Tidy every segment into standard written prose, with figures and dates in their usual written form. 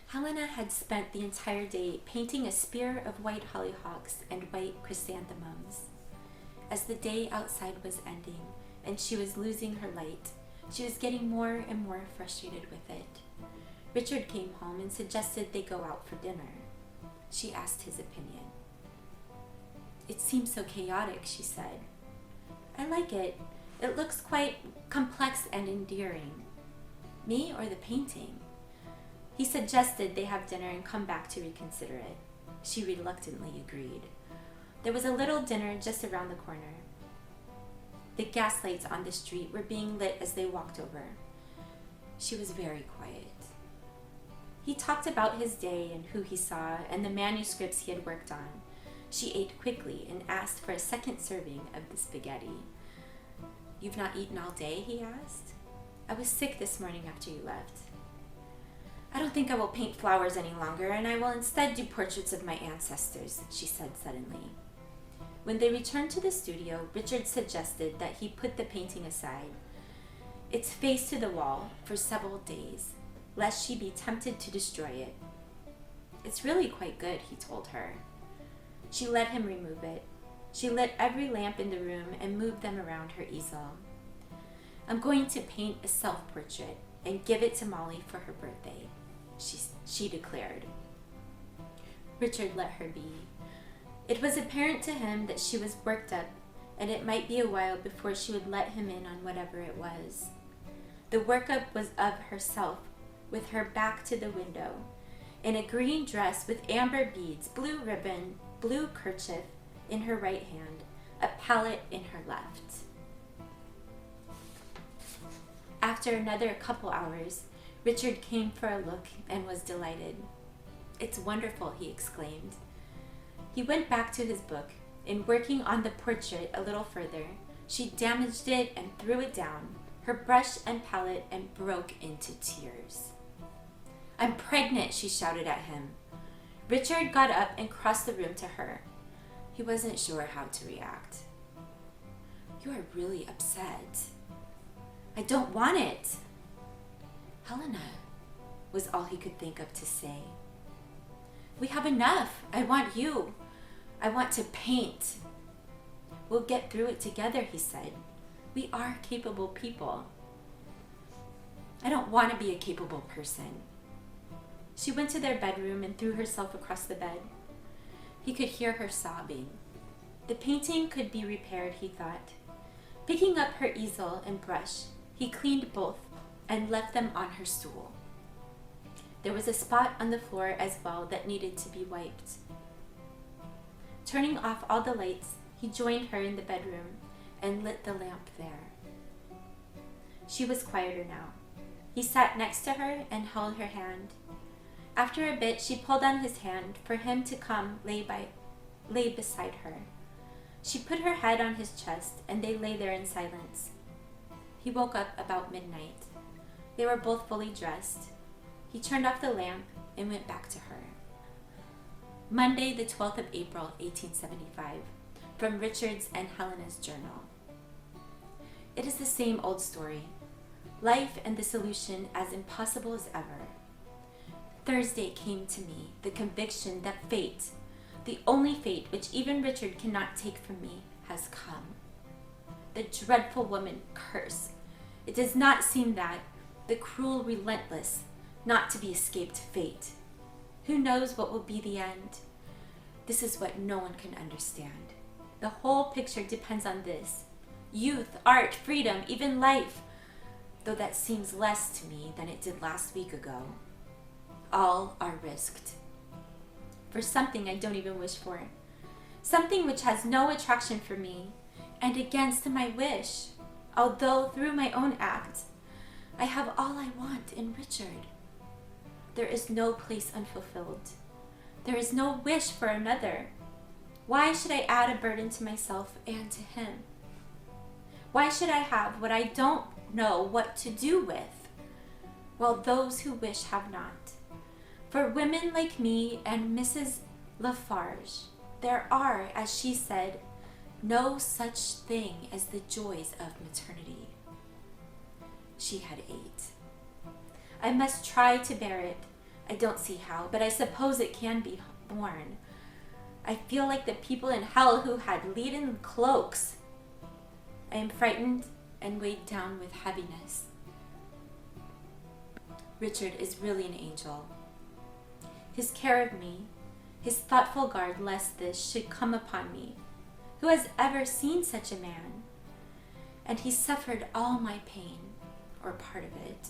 Helena had spent the entire day painting a spear of white hollyhocks and white chrysanthemums. As the day outside was ending and she was losing her light, she was getting more and more frustrated with it. Richard came home and suggested they go out for dinner. She asked his opinion. "It seems so chaotic," she said. "I like it. It looks quite complex and endearing." "Me or the painting?" He suggested they have dinner and come back to reconsider it. She reluctantly agreed. There was a little dinner just around the corner. The gas lights on the street were being lit as they walked over. She was very quiet. He talked about his day and who he saw and the manuscripts he had worked on. She ate quickly and asked for a second serving of the spaghetti. "You've not eaten all day?" he asked. "I was sick this morning after you left." "I don't think I will paint flowers any longer, and I will instead do portraits of my ancestors," she said suddenly. When they returned to the studio, Richard suggested that he put the painting aside, its face to the wall, for several days, lest she be tempted to destroy it. "It's really quite good," he told her. She let him remove it. She lit every lamp in the room and moved them around her easel. "I'm going to paint a self-portrait and give it to Molly for her birthday," she declared. Richard let her be. It was apparent to him that she was worked up, and it might be a while before she would let him in on whatever it was. The workup was of herself, with her back to the window, in a green dress with amber beads, blue ribbon, blue kerchief in her right hand, a palette in her left. After another couple hours, Richard came for a look and was delighted. "It's wonderful," he exclaimed. He went back to his book. In working on the portrait a little further, she damaged it and threw it down, her brush and palette, and broke into tears. "I'm pregnant," she shouted at him. Richard got up and crossed the room to her. He wasn't sure how to react. "You are really upset." "I don't want it." "Helena," was all he could think of to say. "We have enough. I want you. I want to paint." "We'll get through it together," he said. "We are capable people." "I don't want to be a capable person." She went to their bedroom and threw herself across the bed. He could hear her sobbing. The painting could be repaired, he thought. Picking up her easel and brush, he cleaned both and left them on her stool. There was a spot on the floor as well that needed to be wiped. Turning off all the lights, he joined her in the bedroom and lit the lamp there. She was quieter now. He sat next to her and held her hand. After a bit, she pulled on his hand for him to come lay beside her. She put her head on his chest, and they lay there in silence. He woke up about midnight. They were both fully dressed. He turned off the lamp and went back to her. Monday, the 12th of April, 1875, from Richard's and Helena's journal. It is the same old story. Life and the solution as impossible as ever. Thursday came to me, the conviction that fate, the only fate which even Richard cannot take from me, has come. The dreadful woman curse. It does not seem that, the cruel relentless, not to be escaped fate. Who knows what will be the end? This is what no one can understand. The whole picture depends on this. Youth, art, freedom, even life, though that seems less to me than it did last week ago. All are risked. For something I don't even wish for. Something which has no attraction for me, and against my wish, although through my own act, I have all I want in Richard. There is no place unfulfilled. There is no wish for another. Why should I add a burden to myself and to him? Why should I have what I don't know what to do with, while those who wish have not? For women like me and Mrs. La Farge, there are, as she said, no such thing as the joys of maternity. She had 8. I must try to bear it, I don't see how, but I suppose it can be borne. I feel like the people in hell who had leaden cloaks. I am frightened and weighed down with heaviness. Richard is really an angel. His care of me, his thoughtful guard lest this should come upon me. Who has ever seen such a man? And he suffered all my pain, or part of it.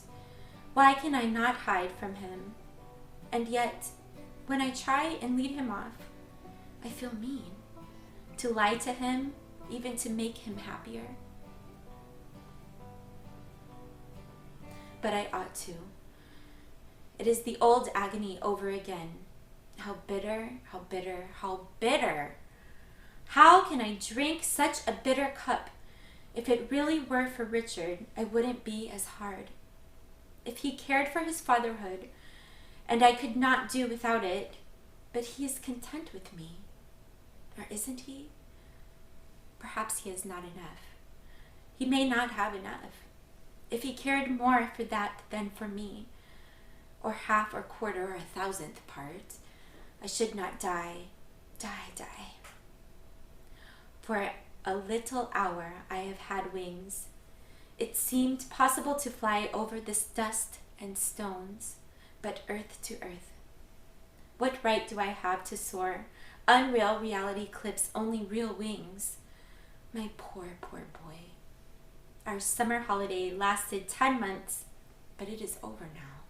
Why can I not hide from him? And yet, when I try and lead him off, I feel mean. To lie to him, even to make him happier. But I ought to. It is the old agony over again. How bitter, how bitter, how bitter. How can I drink such a bitter cup? If it really were for Richard, I wouldn't be as hard. If he cared for his fatherhood, and I could not do without it, but he is content with me. Or isn't he? Perhaps he has not enough. He may not have enough. If he cared more for that than for me, or half or quarter or 1,000th part, I should not die. For a little hour I have had wings. It seemed possible to fly over this dust and stones, but earth to earth. What right do I have to soar? Unreal reality clips only real wings. My poor, poor boy. Our summer holiday lasted 10 months, but it is over now.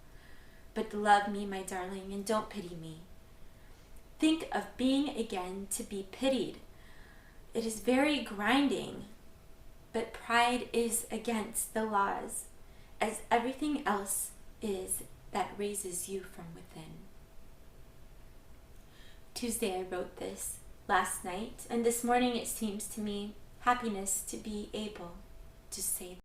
But love me, my darling, and don't pity me. Think of being again to be pitied. It is very grinding, but pride is against the laws, as everything else is that raises you from within. Tuesday I wrote this, last night, and this morning it seems to me happiness to be able to say